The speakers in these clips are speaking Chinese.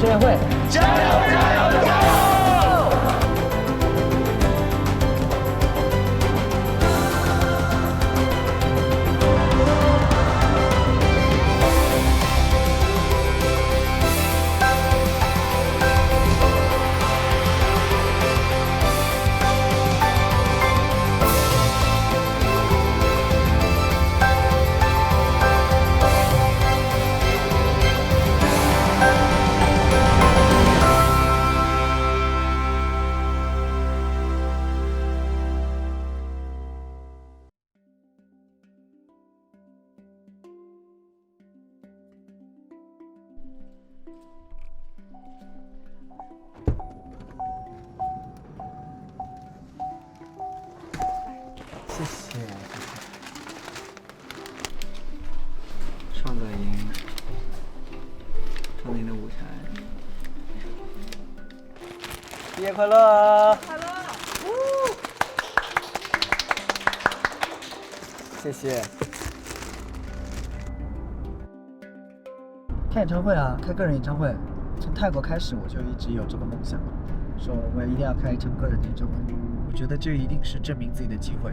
运会，加油加油加油！谢谢。创造营，创造营的舞台。毕业快乐！快乐！谢谢。开演唱会啊，开个人演唱会。从泰国开始，我就一直有这个梦想，说我一定要开一场个人的演唱会。我觉得这一定是证明自己的机会。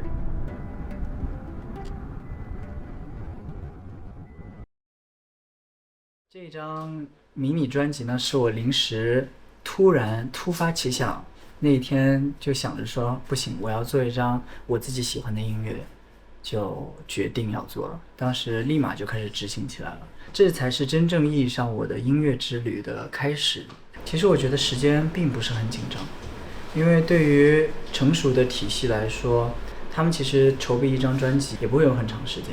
这一张迷你专辑呢，是我临时突发奇想，那一天就想着说，不行，我要做一张我自己喜欢的音乐，就决定要做了。当时立马就开始执行起来了，这才是真正意义上我的音乐之旅的开始。其实我觉得时间并不是很紧张，因为对于成熟的体系来说，他们其实筹备一张专辑也不会有很长时间。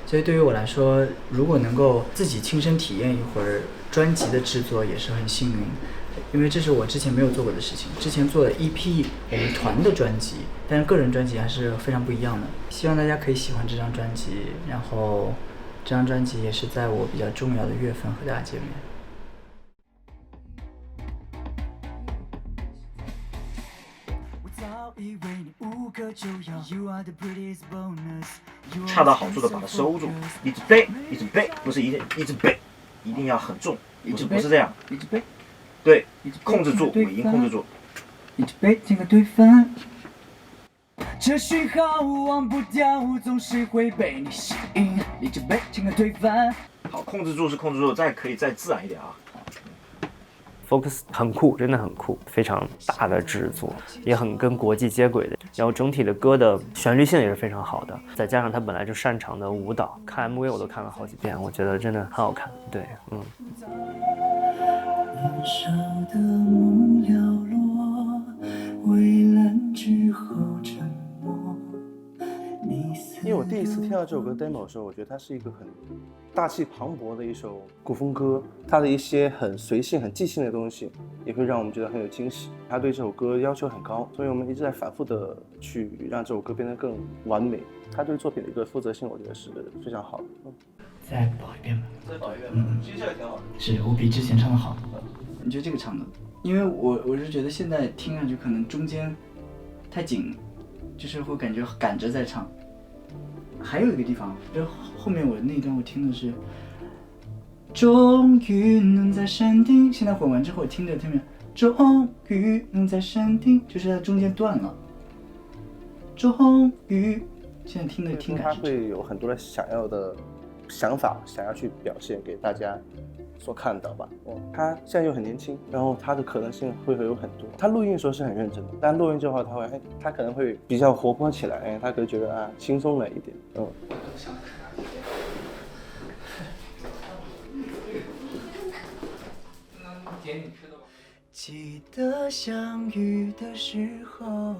所以对于我来说，如果能够自己亲身体验一会儿专辑的制作，也是很幸运，因为这是我之前没有做过的事情。之前做的 EP 我们团的专辑，但是个人专辑还是非常不一样的。希望大家可以喜欢这张专辑，然后这张专辑也是在我比较重要的月份和大家见面。恰到好处的把它收住，一直背，一直背，不是一直背，一定要很重，不是这样，一直背，对，控制住尾音，控制住，一直背这个对分，这讯号忘不掉，总是会被你吸引，一直背这个对分。好，控制住是控制住，可以再自然一点啊。Focus 很酷，真的很酷，非常大的制作，也很跟国际接轨的。然后整体的歌的旋律性也是非常好的，再加上他本来就擅长的舞蹈，看 MV 我都看了好几遍，我觉得真的很好看。对，年少的梦寥落，蔚蓝之后沉默。因为我第一次听到这首歌 demo 的时候，我觉得它是一个很大气磅礴的一首古风歌，它的一些很随性、很即兴的东西，也会让我们觉得很有惊喜。他对这首歌要求很高，所以我们一直在反复的去让这首歌变得更完美。他对作品的一个负责性，我觉得是非常好的。再保一遍吧。再保一遍，其实这个挺好的。是我比之前唱的好。你觉得这个唱的？因为我是觉得现在听上去可能中间太紧，就是会感觉赶着在唱。还有一个地方，就后面我那一段我听的是，终于能在山顶。现在混完之后听着听着，终于能在山顶，就是它中间断了。终于，现在听的听感他会有很多的想要的想法，想要去表现给大家所看到吧。他现在又很年轻，然后他的可能性会有很多。他录音的时候是很认真的，但录音之后他可能会比较活泼起来，他可能觉得轻松了一点。记得相遇的时候，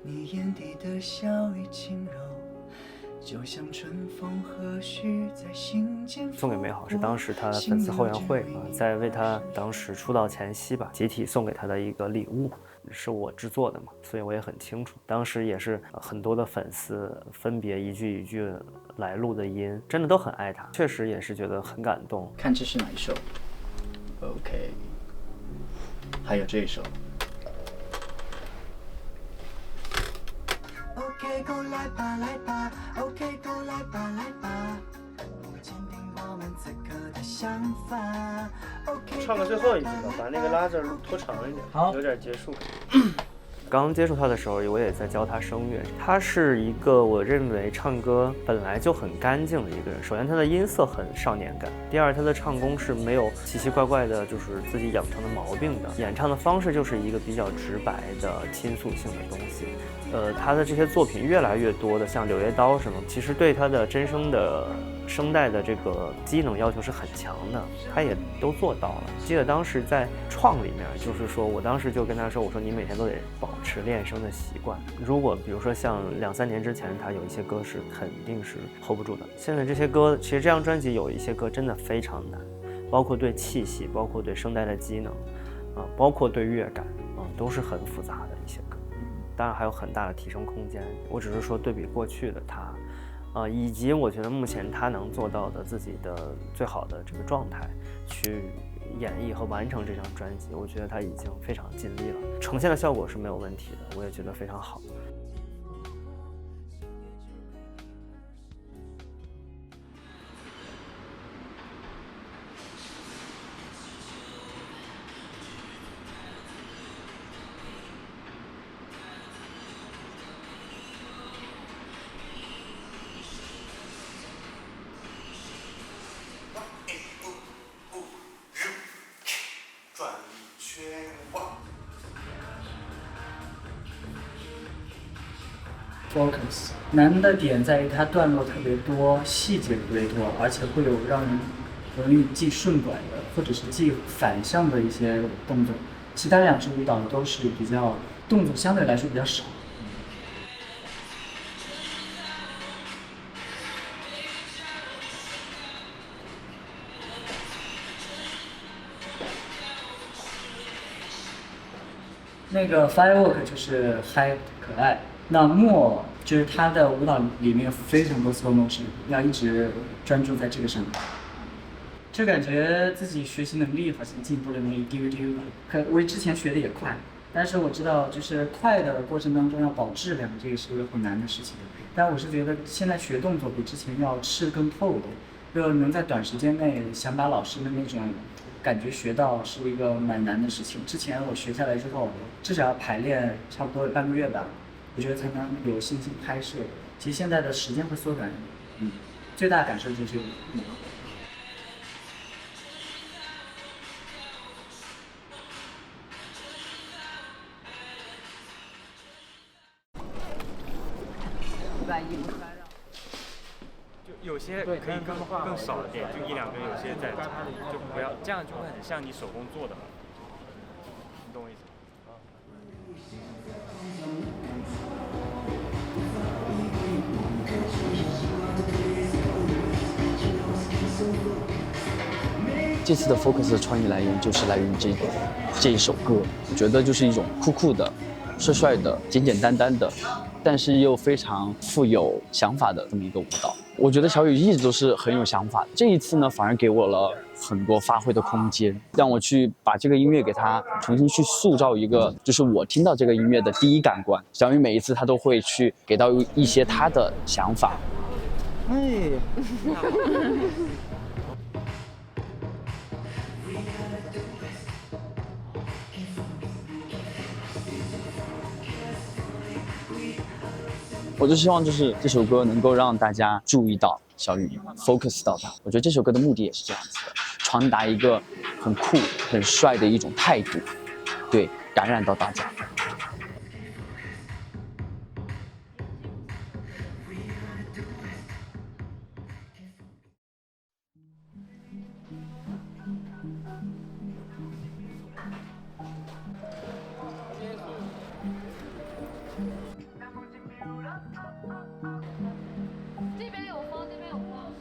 你眼底的笑意轻柔，就像春风和煦在心间。送给美好是当时他粉丝后援会在为他当时出道前夕吧，集体送给他的一个礼物，是我制作的嘛，所以我也很清楚。当时也是很多的粉丝分别一句一句来录的音，真的都很爱他，确实也是觉得很感动。看这是哪一首 ？OK， 还有这一首。OK， go 来吧来吧 ，OK， go 来吧来吧，不坚定我唱个最后一句吧，把那个拉着拖长一点，好有点结束感。刚接触他的时候，我也在教他声乐。他是一个我认为唱歌本来就很干净的一个人。首先，他的音色很少年感；第二，他的唱功是没有奇奇怪怪的，就是自己养成的毛病的。演唱的方式就是一个比较直白的倾诉性的东西。他的这些作品越来越多的，像《柳叶刀》什么，其实对他的真声的声带的这个机能要求是很强的，他也都做到了。记得当时在创里面，就是说我当时就跟他说，我说你每天都得保持练声的习惯。如果比如说像2-3年之前，他有一些歌是肯定是 hold 不住的。现在这些歌，其实这张专辑有一些歌真的非常难，包括对气息，包括对声带的机能，包括对乐感，都是很复杂的一些歌。当然还有很大的提升空间。我只是说对比过去的他，以及我觉得目前他能做到的自己的最好的这个状态，去演绎和完成这张专辑，我觉得他已经非常尽力了，呈现的效果是没有问题的，我也觉得非常好。Focus 难的点在于它段落特别多，细节特别多，而且会有让人容易记顺拐的，或者是记反向的一些动作。其他2支舞蹈都是比较动作相对来说比较少。那个 firework 就是嗨可爱，那默就是他的舞蹈里面非常多 slow motion， 要一直专注在这个上面。就感觉自己学习能力好像进步了那么一丢丢吧。可我之前学的也快，但是我知道就是快的过程当中要保质量，这个是个很难的事情。但我是觉得现在学动作比之前要吃更透的，就能在短时间内想把老师的那种感觉学到是一个蛮难的事情。之前我学下来之后，至少要排练差不多半个月吧，我觉得才能有信心拍摄。其实现在的时间会缩短，最大感受就是把衣服穿上。有些可以更少一点，就1-2个，有些再加，就不要这样，就会很像你手工做的，你懂我意思？这次的 Focus 的创意来源就是来源于这一首歌，我觉得就是一种酷酷的、帅帅的、简简单单的，但是又非常富有想法的这么一个舞蹈。我觉得小雨一直都是很有想法的，这一次呢反而给我了很多发挥的空间，让我去把这个音乐给它重新去塑造一个，就是我听到这个音乐的第一感官。小雨每一次他都会去给到一些他的想法。哎。我就希望就是这首歌能够让大家注意到小雨 ，focus 到它。我觉得这首歌的目的也是这样子的，传达一个很酷、很帅的一种态度，对，感染到大家。这边有风，这边有风。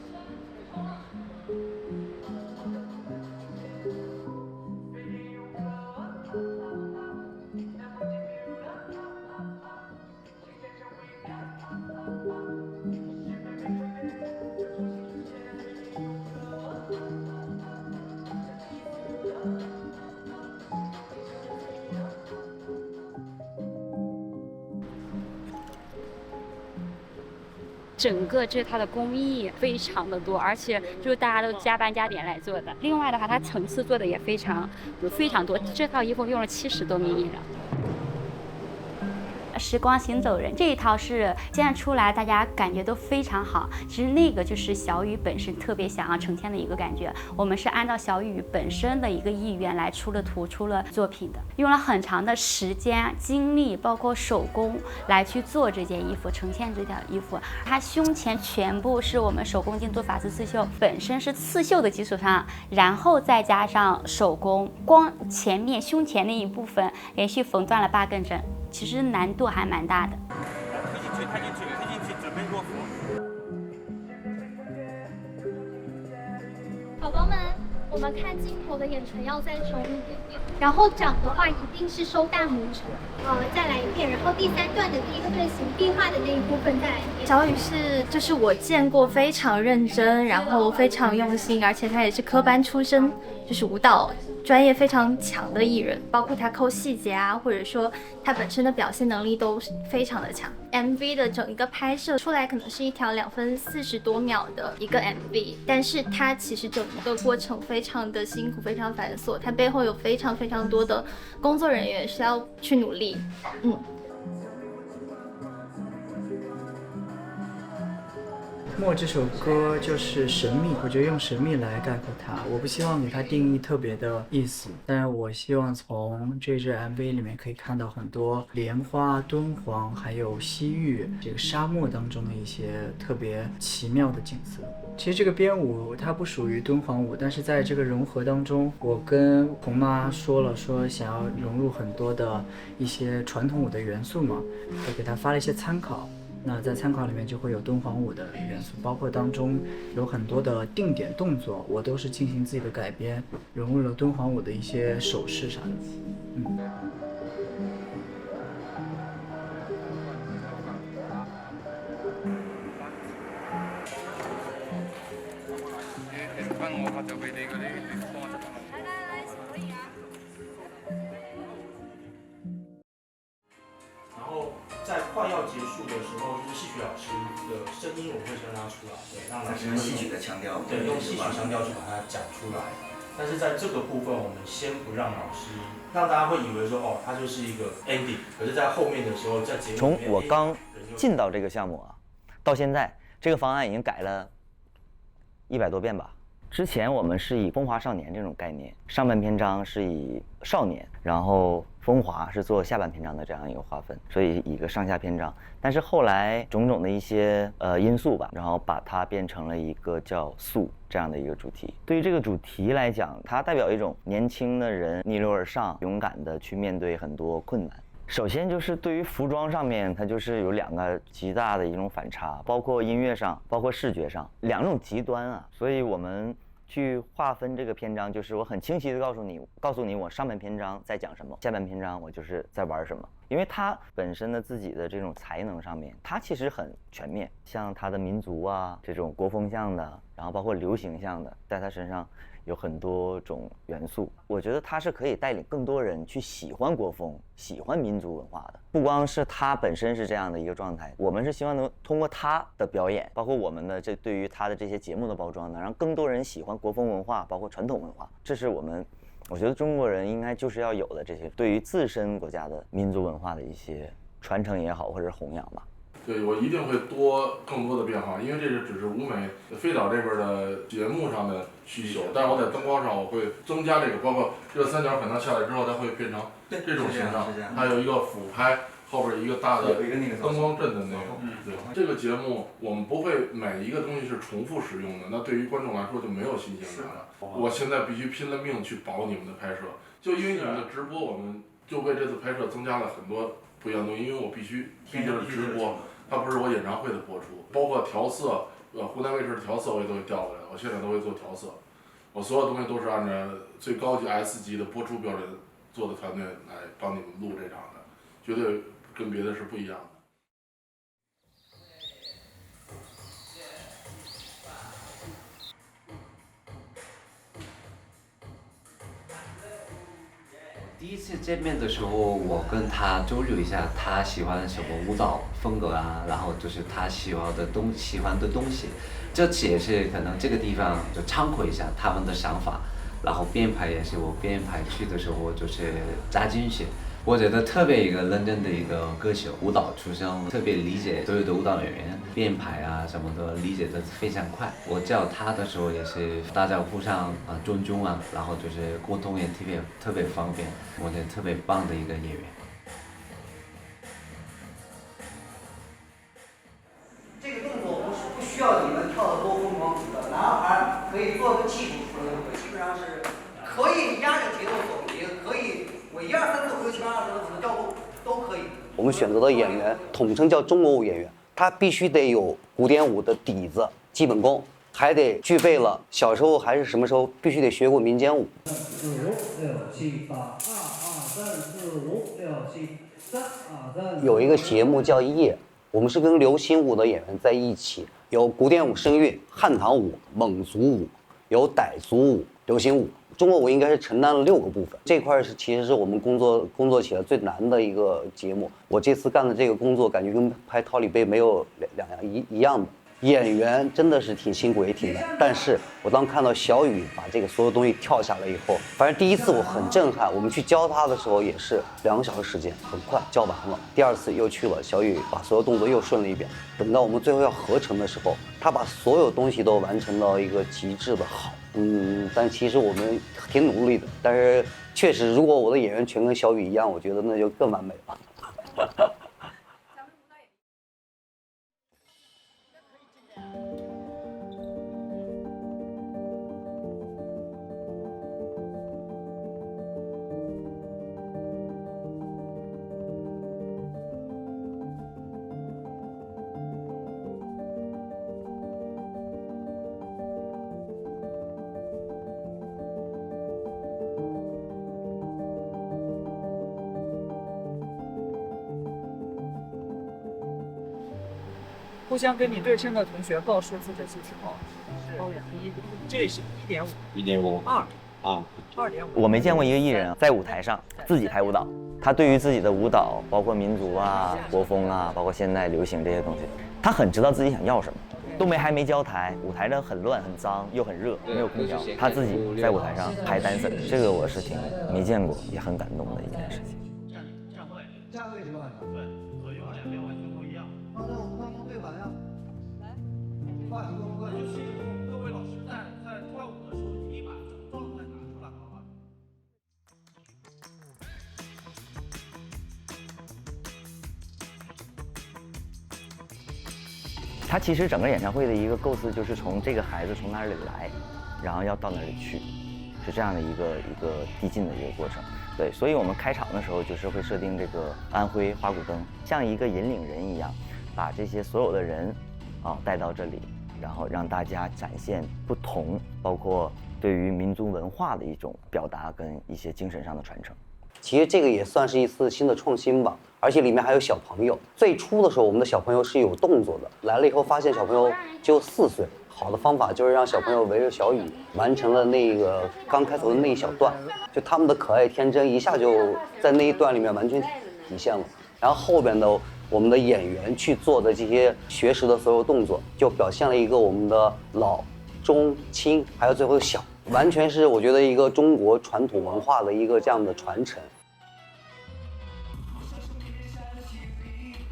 整个就是它的工艺非常的多，而且就是大家都加班加点来做的。另外的话，它层次做的也非常多，这套衣服用了70多米了。时光行走人这一套是现在出来大家感觉都非常好，其实那个就是小雨本身特别想要呈现的一个感觉，我们是按照小雨本身的一个意愿来出了图出了作品的，用了很长的时间精力包括手工来去做这件衣服，呈现这条衣服。它胸前全部是我们手工精做法丝刺绣，本身是刺绣的基础上，然后再加上手工，光前面胸前那一部分连续缝断了8根针，其实难度还蛮大的。推进去，准备落伏。宝宝们，我们看镜头的眼唇要再收一点点，然后掌的话一定是收大拇指，再来一遍，然后第3段的第一个队形壁画的那一部分再来一遍。小雨就是我见过非常认真，然后非常用心，而且他也是科班出身，就是舞蹈专业非常强的艺人，包括他抠细节啊，或者说他本身的表现能力都非常的强。MV 的整一个拍摄出来可能是一条2分40多秒的一个 MV， 但是它其实整个过程非常的辛苦，非常繁琐，它背后有非常多的工作人员需要去努力。默这首歌就是神秘，我觉得用神秘来概括它，我不希望给它定义特别的意思，但是我希望从这支 MV 里面可以看到很多莲花、敦煌还有西域这个沙漠当中的一些特别奇妙的景色。其实这个编舞它不属于敦煌舞，但是在这个融合当中，我跟红妈说想要融入很多的一些传统舞的元素嘛，我给她发了一些参考。那在参考里面就会有敦煌舞的元素，包括当中有很多的定点动作，我都是进行自己的改编，融入了敦煌舞的一些手势啥的。然后在快要结束的时候，就是戏曲老师的声音我会先拉出来，对，让老师用戏曲的腔调，对，用戏曲腔调去把它讲出来。但是在这个部分，我们先不让老师，让大家会以为说哦，它就是一个 ending。可是，在后面的时候，在节目从我刚进到这个项目啊，到现在，这个方案已经改了100多遍吧。之前我们是以风华少年这种概念，上半篇章是以少年，然后风华是做下半篇章的这样一个划分，所以一个上下篇章。但是后来种种的一些因素吧，然后把它变成了一个叫素这样的一个主题。对于这个主题来讲，它代表一种年轻的人逆流而上，勇敢的去面对很多困难。首先就是对于服装上面，它就是有2个极大的一种反差，包括音乐上，包括视觉上，2种极端啊。所以我们去划分这个篇章，就是我很清晰的告诉你我上半篇章在讲什么，下半篇章我就是在玩什么。因为他本身的自己的这种才能上面，他其实很全面，像他的民族啊，这种国风向的，然后包括流行向的，在他身上有很多种元素。我觉得他是可以带领更多人去喜欢国风，喜欢民族文化的。不光是他本身是这样的一个状态，我们是希望能通过他的表演，包括我们的这对于他的这些节目的包装，能让更多人喜欢国风文化，包括传统文化。这是我觉得中国人应该就是要有的这些对于自身国家的民族文化的一些传承也好，或者是弘扬吧。对，我一定会更多的变化，因为这是只是舞美飞岛这边的节目上的需求，但是我在灯光上我会增加这个，包括这个3角可能下来之后，它会变成这种形状，还有一个俯拍，后边一个大的灯光阵的那个。对，这个节目我们不会每一个东西是重复使用的，那对于观众来说就没有新鲜感了。我现在必须拼了命去保你们的拍摄，就因为你们的直播，我们就为这次拍摄增加了很多不一样的东西，因为我毕竟是直播。它不是我演唱会的播出，包括调色，湖南卫视的调色我也都会调过来，我现在都会做调色，我所有东西都是按照最高级 S 级的播出标准做的团队来帮你们录这场的，绝对跟别的是不一样的。第一次见面的时候，我跟他交流一下他喜欢什么舞蹈风格啊，然后就是他喜欢的东西，这次也是可能这个地方就参考一下他们的想法，然后编排也是我编排去的时候就是加进去。我觉得特别一个认真的一个歌手，舞蹈出身，特别理解所有的舞蹈演员编排啊什么的，理解的非常快。我教他的时候也是大家互相尊重啊，然后就是沟通也特别方便，我觉得特别棒的一个演员。这个动作不需要你们跳得多疯狂的，男孩可以做个基础出来就可以，基本上是可以压着节奏走，也可以我1、2、3、4、5、6、7、8、9、10的调度都可以。我们选择的演员统称叫中国舞演员，他必须得有古典舞的底子、基本功，还得具备了小时候还是什么时候必须得学过民间舞。4、5、6、7、8，2、2、3、4、5、6、7、3、2、3。有一个节目叫《夜》，我们是跟流行舞的演员在一起，有古典舞、声乐、汉唐舞、蒙族舞，有傣族舞、流行舞。中国舞应该是承担了6个部分，这块其实是我们工作起来最难的一个节目。我这次干的这个工作，感觉跟拍桃李杯没有两样一样的。演员真的是挺辛苦也挺难，但是我当看到小雨把这个所有东西跳下来以后，反正第一次我很震撼。我们去教他的时候也是2个小时时间，很快教完了。第2次又去了，小雨把所有动作又顺了一遍。等到我们最后要合成的时候，他把所有东西都完成到一个极致的好。但其实我们挺努力的，但是确实，如果我的演员全跟小雨一样，我觉得那就更完美了。互相跟你对称的同学报数字的是时候，这是1.5，1.5，2，啊，2.5。我没见过一个艺人在舞台上自己排舞蹈，他对于自己的舞蹈，包括民族啊、国风啊，包括现代流行这些东西，他很知道自己想要什么。都还没交台，舞台上很乱、很脏又很热，没有空调，他自己在舞台上排单色，这个我是挺没见过，也很感动的一件事情。站位是吧？对，左右2边完全不一样。刚才我们刚刚对完呀。来，话题多关系。各位老师在跳舞的时候，一定把这个状态拿出来，好吧？他其实整个演唱会的一个构思就是从这个孩子从哪里来，然后要到哪里去，是这样的一个递进的一个过程。对，所以我们开场的时候就是会设定这个安徽花鼓灯像一个引领人一样，把这些所有的人带到这里，然后让大家展现不同，包括对于民族文化的一种表达跟一些精神上的传承。其实这个也算是一次新的创新吧，而且里面还有小朋友。最初的时候，我们的小朋友是有动作的，来了以后发现小朋友只有4岁。好的方法就是让小朋友围着小雨完成了那个刚开头的那一小段，就他们的可爱天真一下就在那一段里面完全体现了。然后后边的我们的演员去做的这些学识的所有动作，就表现了一个我们的老、中、青，还有最后的小，完全是我觉得一个中国传统文化的一个这样的传承。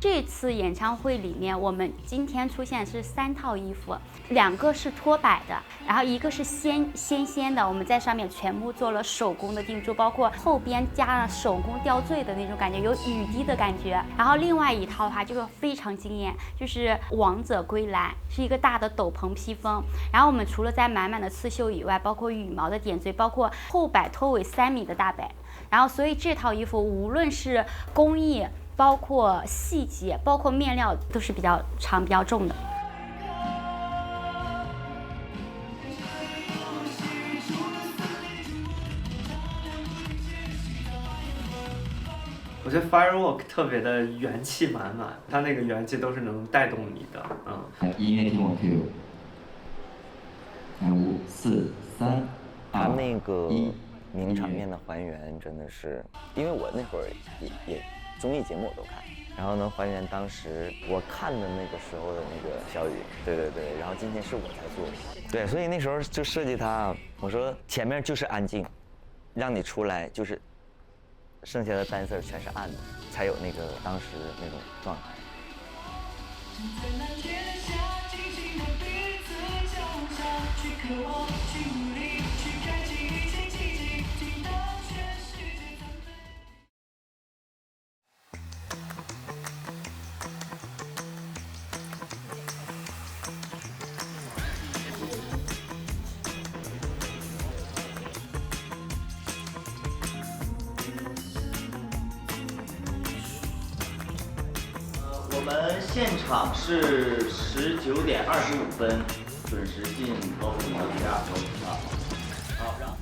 这次演唱会里面，我们今天出现是3套衣服，2个是拖摆的，然后1个是纤的，我们在上面全部做了手工的定制，包括后边加了手工吊坠的那种感觉，有雨滴的感觉。然后另外一套的话，这个非常惊艳，就是王者归来，是一个大的斗篷披风。然后我们除了在满满的刺绣以外，包括羽毛的点缀，包括后摆拖尾3米的大摆。然后所以这套衣服无论是工艺，包括细节，包括面料都是比较长、比较重的。我觉得 Firework 特别的元气满满，它那个元气都是能带动你的。音乐听我 Q。5、4、3、它那个名场面的还原真的是，因为我那会儿也综艺节目我都看，然后能还原当时我看的那个时候的那个小雨，对，然后今天是我才做的，对，所以那时候就设计它，我说前面就是安静，让你出来就是剩下的单色全是暗的，才有那个当时那种状态。我们现场是19点25分准时进高数的第2周啊。好，然后。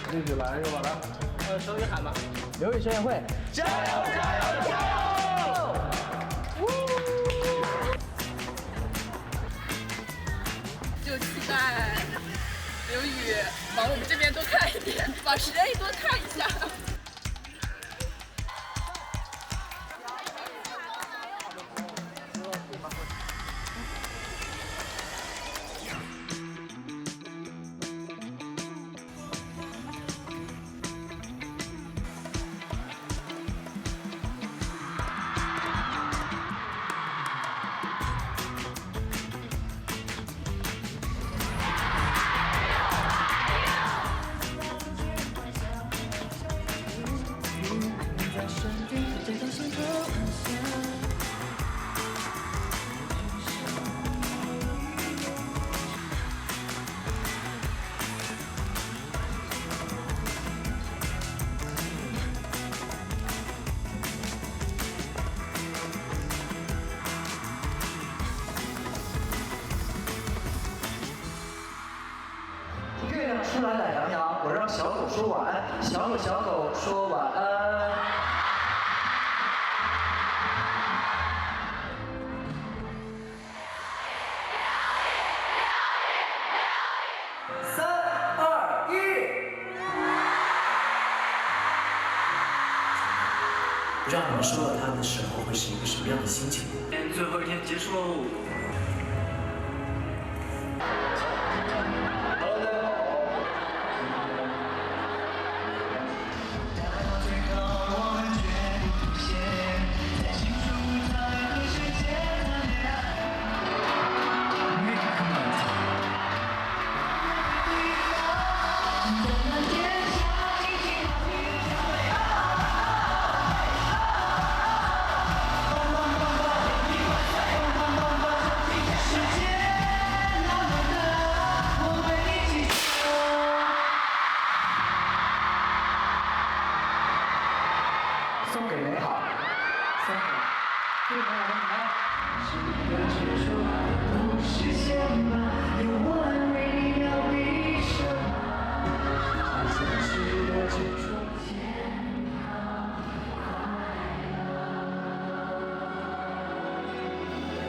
继续来是吧？来，手语喊吧。刘宇声乐会，加油加油加油！就期待刘宇往我们这边多看一点，往实验多看一下。月亮出来懒洋洋，我让小狗说晚安，小狗说晚安。3、2、1，不知道你们收到它的时候会是一个什么样的心情？最后一天结束喽。送给美好，送给最美好的你们。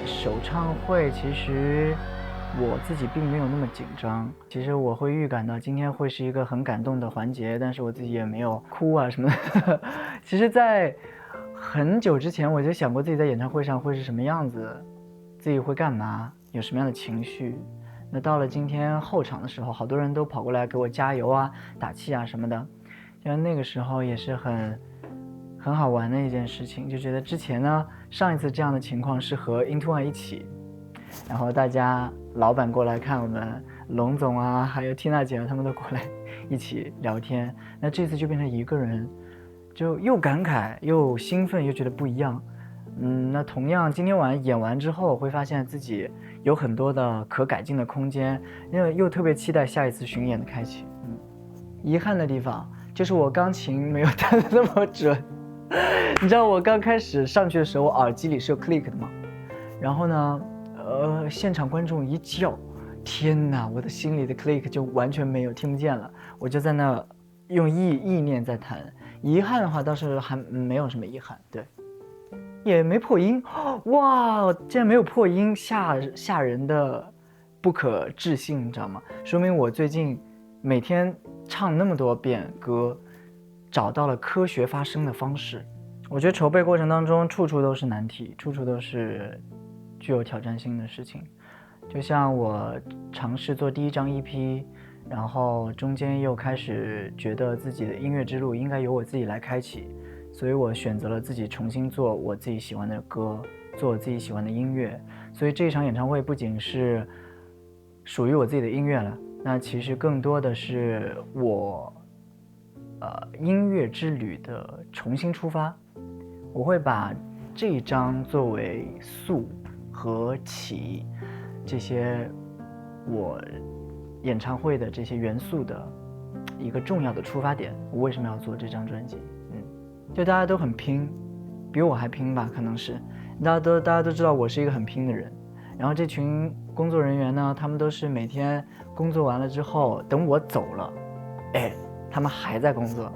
首唱会其实我自己并没有那么紧张，其实我会预感到今天会是一个很感动的环节，但是我自己也没有哭啊什么的。其实在很久之前我就想过自己在演唱会上会是什么样子，自己会干嘛，有什么样的情绪。那到了今天后场的时候，好多人都跑过来给我加油啊打气啊什么的，因为那个时候也是很好玩的一件事情，就觉得之前呢上一次这样的情况是和 Into One 一起，然后大家老板过来看我们，龙总啊还有缇娜姐他们都过来一起聊天，那这次就变成一个人，就又感慨又兴奋又觉得不一样。那同样今天晚上演完之后会发现自己有很多的可改进的空间，因为又特别期待下一次巡演的开启。遗憾的地方就是我钢琴没有弹得那么准。你知道我刚开始上去的时候，我耳机里是有 click 的嘛，然后呢现场观众一叫，天哪，我的心里的 click 就完全没有，听不见了，我就在那用意念在弹。遗憾的话倒是还没有什么遗憾，对，也没破音，哇，竟然没有破音，吓人的不可置信，你知道吗？说明我最近每天唱那么多遍歌，找到了科学发声的方式。我觉得筹备过程当中处处都是难题，处处都是具有挑战性的事情。就像我尝试做第1张 EP， 然后中间又开始觉得自己的音乐之路应该由我自己来开启，所以我选择了自己重新做我自己喜欢的歌，做我自己喜欢的音乐。所以这场演唱会不仅是属于我自己的音乐了，那其实更多的是我音乐之旅的重新出发。我会把这一张作为宿和起这些我演唱会的这些元素的一个重要的出发点。我为什么要做这张专辑？就大家都很拼，比我还拼吧，可能是大家都知道我是一个很拼的人。然后这群工作人员呢，他们都是每天工作完了之后，等我走了，他们还在工作。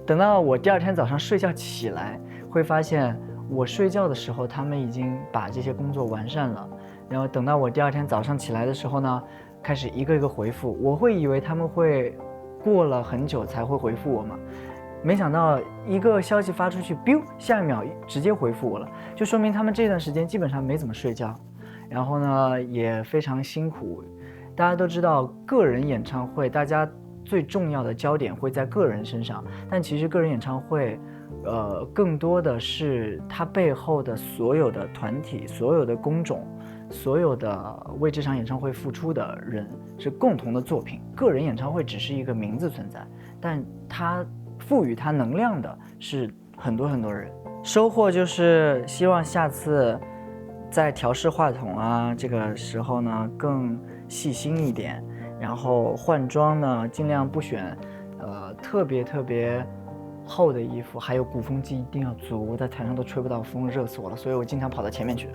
等到我第2天早上睡觉起来，会发现我睡觉的时候，他们已经把这些工作完善了。然后等到我第2天早上起来的时候呢，开始一个一个回复。我会以为他们会过了很久才会回复我嘛，没想到一个消息发出去，下一秒直接回复我了，就说明他们这段时间基本上没怎么睡觉，然后呢也非常辛苦。大家都知道，个人演唱会大家最重要的焦点会在个人身上，但其实个人演唱会更多的是它背后的所有的团体、所有的工种、所有的为这场演唱会付出的人是共同的作品。个人演唱会只是一个名字存在，但它赋予它能量的是很多很多人。收获就是希望下次在调试话筒啊这个时候呢更细心一点，然后换装呢尽量不选特别厚的衣服，还有鼓风机一定要足，我在台上都吹不到风，热死我了，所以我经常跑到前面去。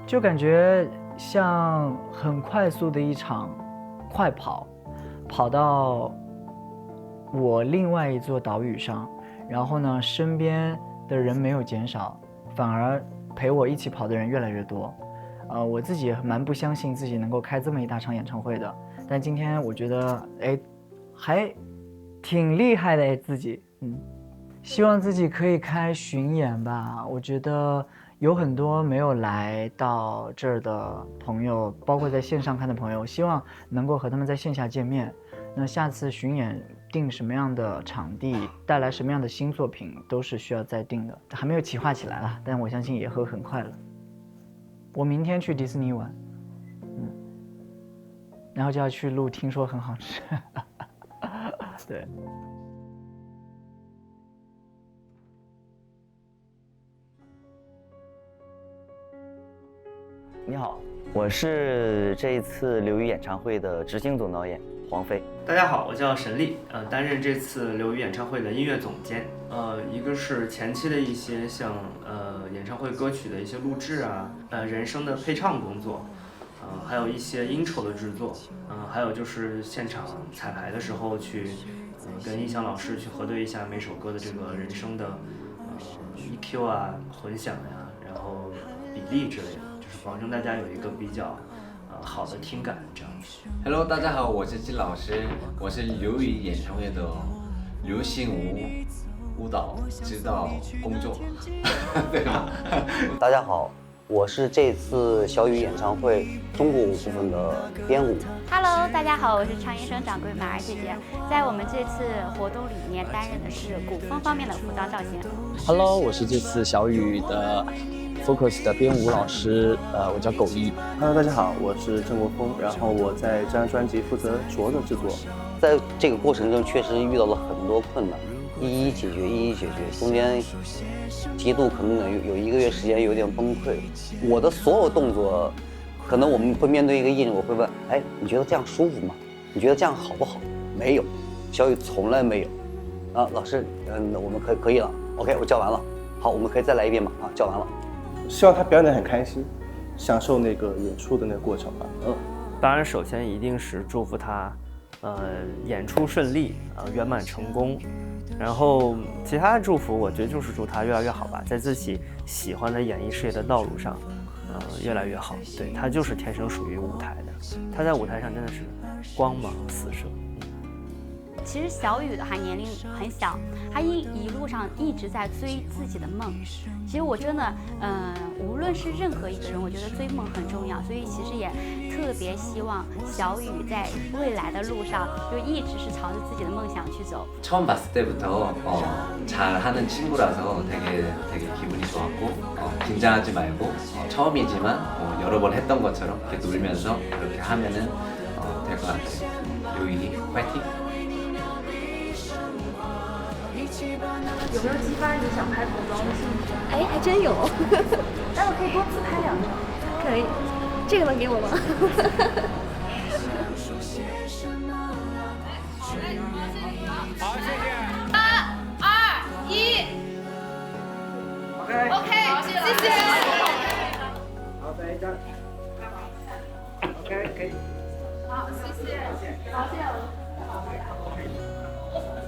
就感觉像很快速的一场快跑，跑到我另外一座岛屿上，然后呢身边的人没有减少，反而陪我一起跑的人越来越多。我自己也蛮不相信自己能够开这么一大场演唱会的，但今天我觉得还挺厉害的自己。希望自己可以开巡演吧。我觉得有很多没有来到这儿的朋友，包括在线上看的朋友，希望能够和他们在线下见面。那下次巡演定什么样的场地，带来什么样的新作品，都是需要再定的，还没有企划起来了，但我相信也会很快了。我明天去迪士尼玩，然后就要去录听说很好吃。对。你好，我是这一次刘宇演唱会的执行总导演黄飞。大家好，我叫沈丽，担任这次刘宇演唱会的音乐总监。一个是前期的一些像演唱会歌曲的一些录制啊，人声的配唱工作，还有一些intro的制作，还有就是现场彩排的时候去跟音响老师去核对一下每首歌的这个人声的EQ 啊、混响呀，然后比例之类的，就是保证大家有一个比较好的听感这样子。Hello， 大家好，我是金老师，我是刘宇演唱会的流行舞蹈指导工作，对吧？大家好，我是这次小宇演唱会中国舞部分的编舞。Hello， 大家好，我是唱医生掌柜马儿姐姐，在我们这次活动里面担任的是古风方面的服装造型。Hello， 我是这次小宇的 Focus 的编舞老师，我叫狗一。Hello， 大家好，我是郑国峰，然后我在这张专辑负责镯的制作。在这个过程中，确实遇到了很多困难，一一解决，中间极度可能有1个月时间有点崩溃。我的所有动作，可能我们会面对一个艺人，我会问，你觉得这样舒服吗？你觉得这样好不好？没有，小宇从来没有。老师，我们可以了 ，OK， 我教完了，好，我们可以再来一遍嘛？教完了。希望他表演得很开心，享受那个演出的那个过程吧。当然，首先一定是祝福他演出顺利，圆满成功。然后其他的祝福，我觉得就是祝他越来越好吧，在自己喜欢的演艺事业的道路上，越来越好。对，他就是天生属于舞台的，他在舞台上真的是光芒四射。其实小雨的话年龄很小，他一路上一直在追自己的梦。其实我真的，无论是任何一个人，我觉得追梦很重要，所以其实也特別希望小雨在未来的路上就一直是朝着自己的梦想去走。 처음 봤을 때부터 잘하는 친구라서 되게 기분이 좋았고 긴장하지 말고 처음이지만 여러 번 했던 것처럼 이렇게 놀면서 이렇게 하면은 될 것 같아요. 요일이 파이팅! 有没有激发你想拍服装的兴趣？哎，还真有。那我可以多自拍2张。可以，这个能给我吗？好，谢谢。3、2、1。OK， 谢谢。好，再一张。OK， 可以。好，谢谢。好，谢谢。